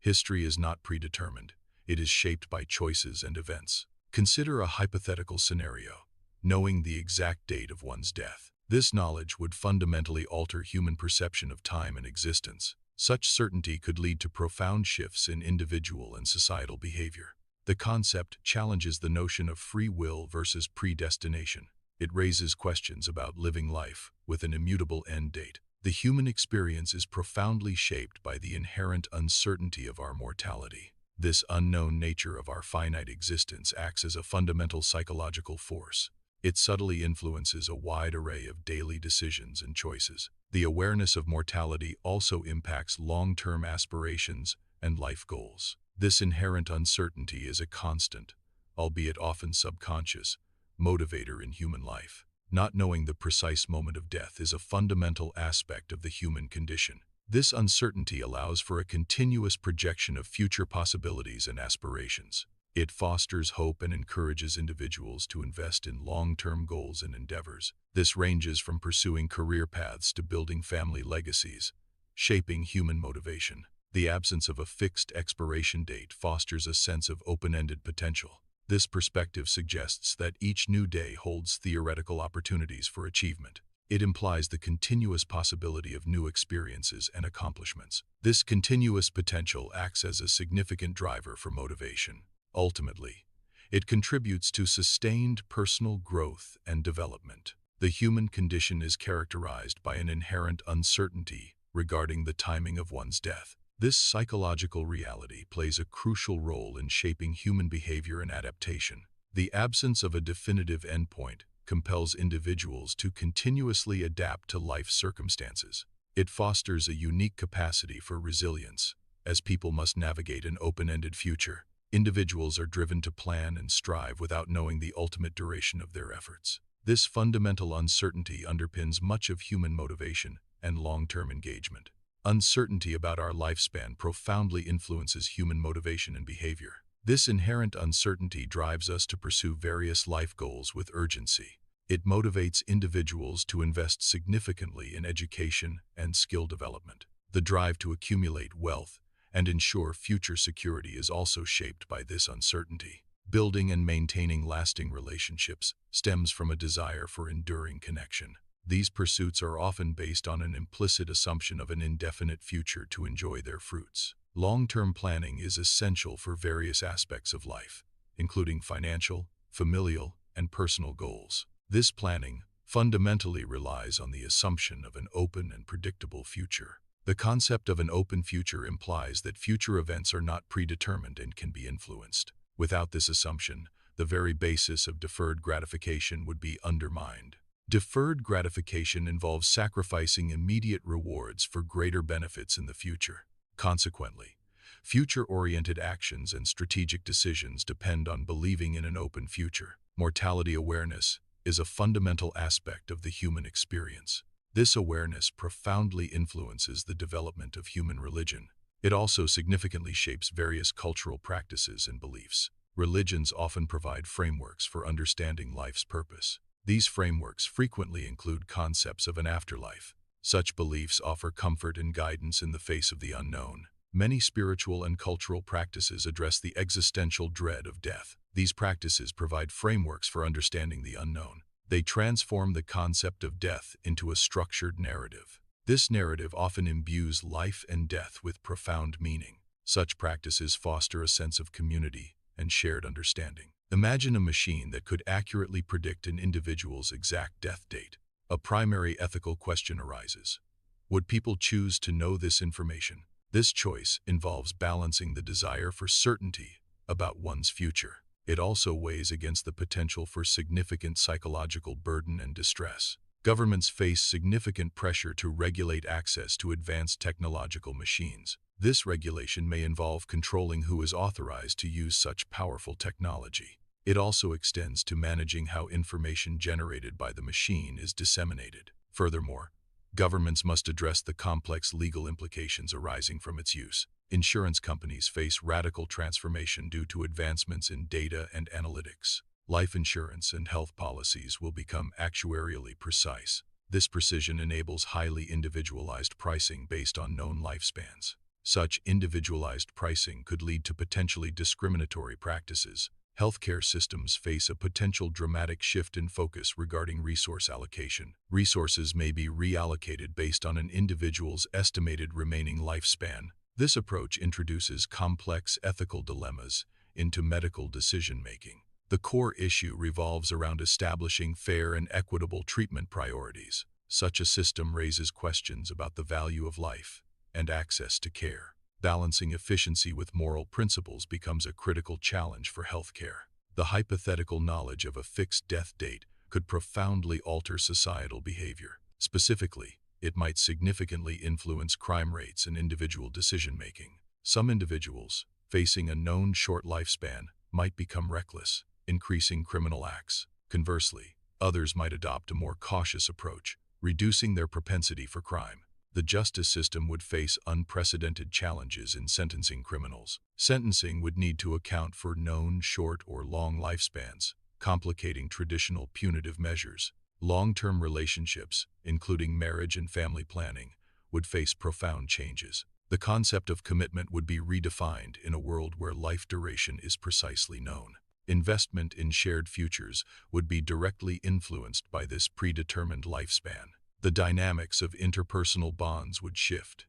History is not predetermined. It is shaped by choices and events. Consider a hypothetical scenario, knowing the exact date of one's death. This knowledge would fundamentally alter human perception of time and existence. Such certainty could lead to profound shifts in individual and societal behavior. The concept challenges the notion of free will versus predestination. It raises questions about living life with an immutable end date. The human experience is profoundly shaped by the inherent uncertainty of our mortality. This unknown nature of our finite existence acts as a fundamental psychological force. It subtly influences a wide array of daily decisions and choices. The awareness of mortality also impacts long-term aspirations and life goals. This inherent uncertainty is a constant, albeit often subconscious, motivator in human life. Not knowing the precise moment of death is a fundamental aspect of the human condition. This uncertainty allows for a continuous projection of future possibilities and aspirations. It fosters hope and encourages individuals to invest in long-term goals and endeavors. This ranges from pursuing career paths to building family legacies, shaping human motivation. The absence of a fixed expiration date fosters a sense of open-ended potential. This perspective suggests that each new day holds theoretical opportunities for achievement. It implies the continuous possibility of new experiences and accomplishments. This continuous potential acts as a significant driver for motivation. Ultimately, it contributes to sustained personal growth and development. The human condition is characterized by an inherent uncertainty regarding the timing of one's death. This psychological reality plays a crucial role in shaping human behavior and adaptation. The absence of a definitive endpoint compels individuals to continuously adapt to life circumstances. It fosters a unique capacity for resilience, as people must navigate an open-ended future. Individuals are driven to plan and strive without knowing the ultimate duration of their efforts. This fundamental uncertainty underpins much of human motivation and long-term engagement. Uncertainty about our lifespan profoundly influences human motivation and behavior. This inherent uncertainty drives us to pursue various life goals with urgency. It motivates individuals to invest significantly in education and skill development. The drive to accumulate wealth and ensure future security is also shaped by this uncertainty. Building and maintaining lasting relationships stems from a desire for enduring connection. These pursuits are often based on an implicit assumption of an indefinite future to enjoy their fruits. Long-term planning is essential for various aspects of life, including financial, familial, and personal goals. This planning fundamentally relies on the assumption of an open and predictable future. The concept of an open future implies that future events are not predetermined and can be influenced. Without this assumption, the very basis of deferred gratification would be undermined. Deferred gratification involves sacrificing immediate rewards for greater benefits in the future. Consequently, future-oriented actions and strategic decisions depend on believing in an open future. Mortality awareness is a fundamental aspect of the human experience. This awareness profoundly influences the development of human religion. It also significantly shapes various cultural practices and beliefs. Religions often provide frameworks for understanding life's purpose. These frameworks frequently include concepts of an afterlife. Such beliefs offer comfort and guidance in the face of the unknown. Many spiritual and cultural practices address the existential dread of death. These practices provide frameworks for understanding the unknown. They transform the concept of death into a structured narrative. This narrative often imbues life and death with profound meaning. Such practices foster a sense of community and shared understanding. Imagine a machine that could accurately predict an individual's exact death date. A primary ethical question arises. Would people choose to know this information? This choice involves balancing the desire for certainty about one's future. It also weighs against the potential for significant psychological burden and distress. Governments face significant pressure to regulate access to advanced technological machines. This regulation may involve controlling who is authorized to use such powerful technology. It also extends to managing how information generated by the machine is disseminated. Furthermore, governments must address the complex legal implications arising from its use. Insurance companies face radical transformation due to advancements in data and analytics. Life insurance and health policies will become actuarially precise. This precision enables highly individualized pricing based on known lifespans. Such individualized pricing could lead to potentially discriminatory practices. Healthcare systems face a potential dramatic shift in focus regarding resource allocation. Resources may be reallocated based on an individual's estimated remaining lifespan. This approach introduces complex ethical dilemmas into medical decision-making. The core issue revolves around establishing fair and equitable treatment priorities. Such a system raises questions about the value of life and access to care. Balancing efficiency with moral principles becomes a critical challenge for healthcare. The hypothetical knowledge of a fixed death date could profoundly alter societal behavior. Specifically, it might significantly influence crime rates and individual decision-making. Some individuals, facing a known short lifespan, might become reckless, increasing criminal acts. Conversely, others might adopt a more cautious approach, reducing their propensity for crime. The justice system would face unprecedented challenges in sentencing criminals. Sentencing would need to account for known short or long lifespans, complicating traditional punitive measures. Long-term relationships, including marriage and family planning, would face profound changes. The concept of commitment would be redefined in a world where life duration is precisely known. Investment in shared futures would be directly influenced by this predetermined lifespan. The dynamics of interpersonal bonds would shift,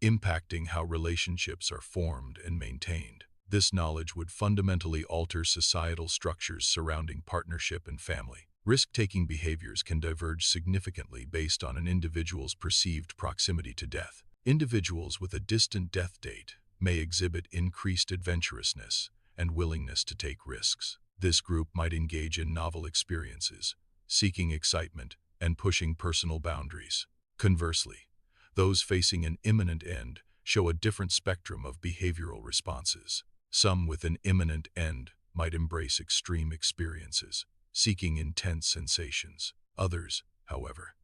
impacting how relationships are formed and maintained. This knowledge would fundamentally alter societal structures surrounding partnership and family. Risk-taking behaviors can diverge significantly based on an individual's perceived proximity to death. Individuals with a distant death date may exhibit increased adventurousness and willingness to take risks. This group might engage in novel experiences, seeking excitement and pushing personal boundaries. Conversely, those facing an imminent end show a different spectrum of behavioral responses. Some with an imminent end might embrace extreme experiences, seeking intense sensations. Others, however,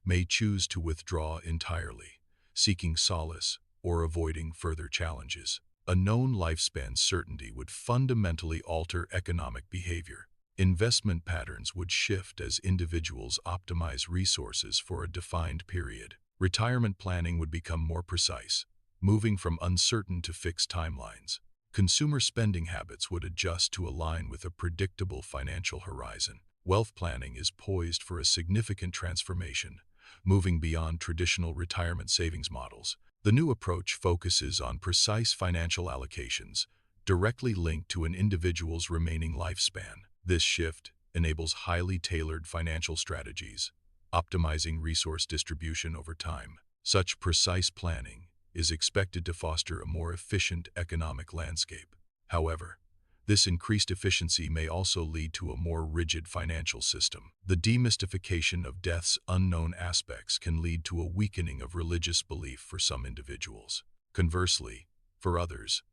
may choose to withdraw entirely, seeking solace or avoiding further challenges. A known lifespan certainty would fundamentally alter economic behavior. Investment patterns would shift as individuals optimize resources for a defined period. Retirement planning would become more precise, moving from uncertain to fixed timelines. Consumer spending habits would adjust to align with a predictable financial horizon. Wealth planning is poised for a significant transformation, moving beyond traditional retirement savings models. The new approach focuses on precise financial allocations, directly linked to an individual's remaining lifespan. This shift enables highly tailored financial strategies, optimizing resource distribution over time. Such precise planning is expected to foster a more efficient economic landscape. However, this increased efficiency may also lead to a more rigid financial system. The demystification of death's unknown aspects can lead to a weakening of religious belief for some individuals. Conversely, for others,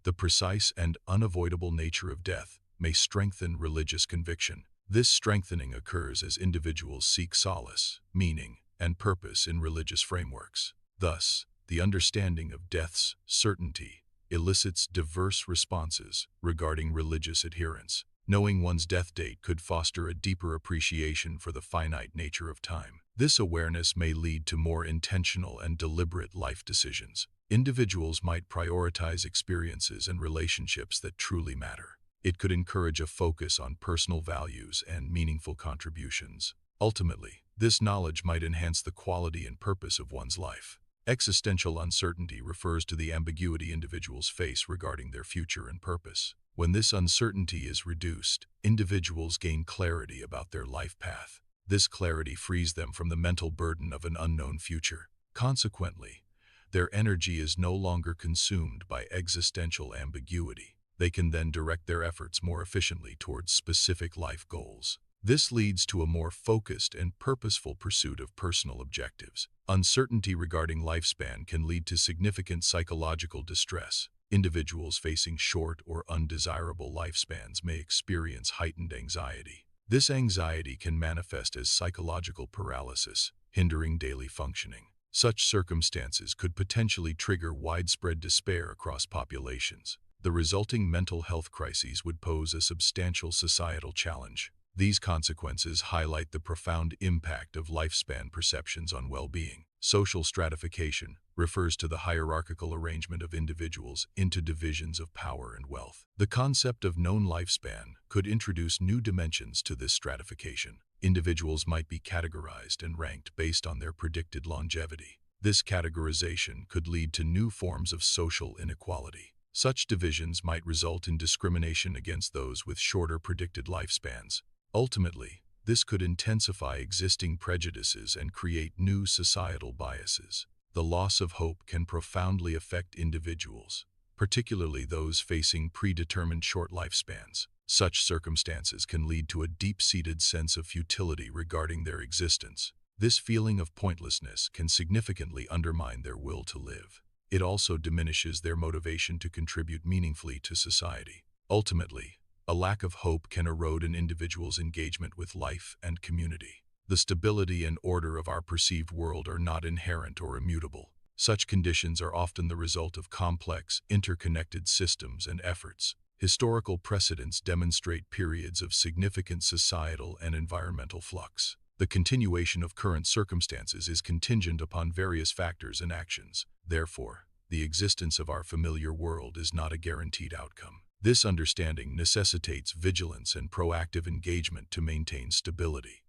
the precise and unavoidable nature of death may strengthen religious conviction. This strengthening occurs as individuals seek solace, meaning, and purpose in religious frameworks. Thus, the understanding of death's certainty elicits diverse responses regarding religious adherence. Knowing one's death date could foster a deeper appreciation for the finite nature of time. This awareness may lead to more intentional and deliberate life decisions. Individuals might prioritize experiences and relationships that truly matter. It could encourage a focus on personal values and meaningful contributions. Ultimately, this knowledge might enhance the quality and purpose of one's life. Existential uncertainty refers to the ambiguity individuals face regarding their future and purpose. When this uncertainty is reduced, individuals gain clarity about their life path. This clarity frees them from the mental burden of an unknown future. Consequently, their energy is no longer consumed by existential ambiguity. They can then direct their efforts more efficiently towards specific life goals. This leads to a more focused and purposeful pursuit of personal objectives. Uncertainty regarding lifespan can lead to significant psychological distress. Individuals facing short or undesirable lifespans may experience heightened anxiety. This anxiety can manifest as psychological paralysis, hindering daily functioning. Such circumstances could potentially trigger widespread despair across populations. The resulting mental health crises would pose a substantial societal challenge. These consequences highlight the profound impact of lifespan perceptions on well-being. Social stratification refers to the hierarchical arrangement of individuals into divisions of power and wealth. The concept of known lifespan could introduce new dimensions to this stratification. Individuals might be categorized and ranked based on their predicted longevity. This categorization could lead to new forms of social inequality. Such divisions might result in discrimination against those with shorter predicted lifespans. Ultimately, this could intensify existing prejudices and create new societal biases. The loss of hope can profoundly affect individuals, particularly those facing predetermined short lifespans. Such circumstances can lead to a deep-seated sense of futility regarding their existence. This feeling of pointlessness can significantly undermine their will to live. It also diminishes their motivation to contribute meaningfully to society. Ultimately, a lack of hope can erode an individual's engagement with life and community. The stability and order of our perceived world are not inherent or immutable. Such conditions are often the result of complex, interconnected systems and efforts. Historical precedents demonstrate periods of significant societal and environmental flux. The continuation of current circumstances is contingent upon various factors and actions. Therefore, the existence of our familiar world is not a guaranteed outcome. This understanding necessitates vigilance and proactive engagement to maintain stability.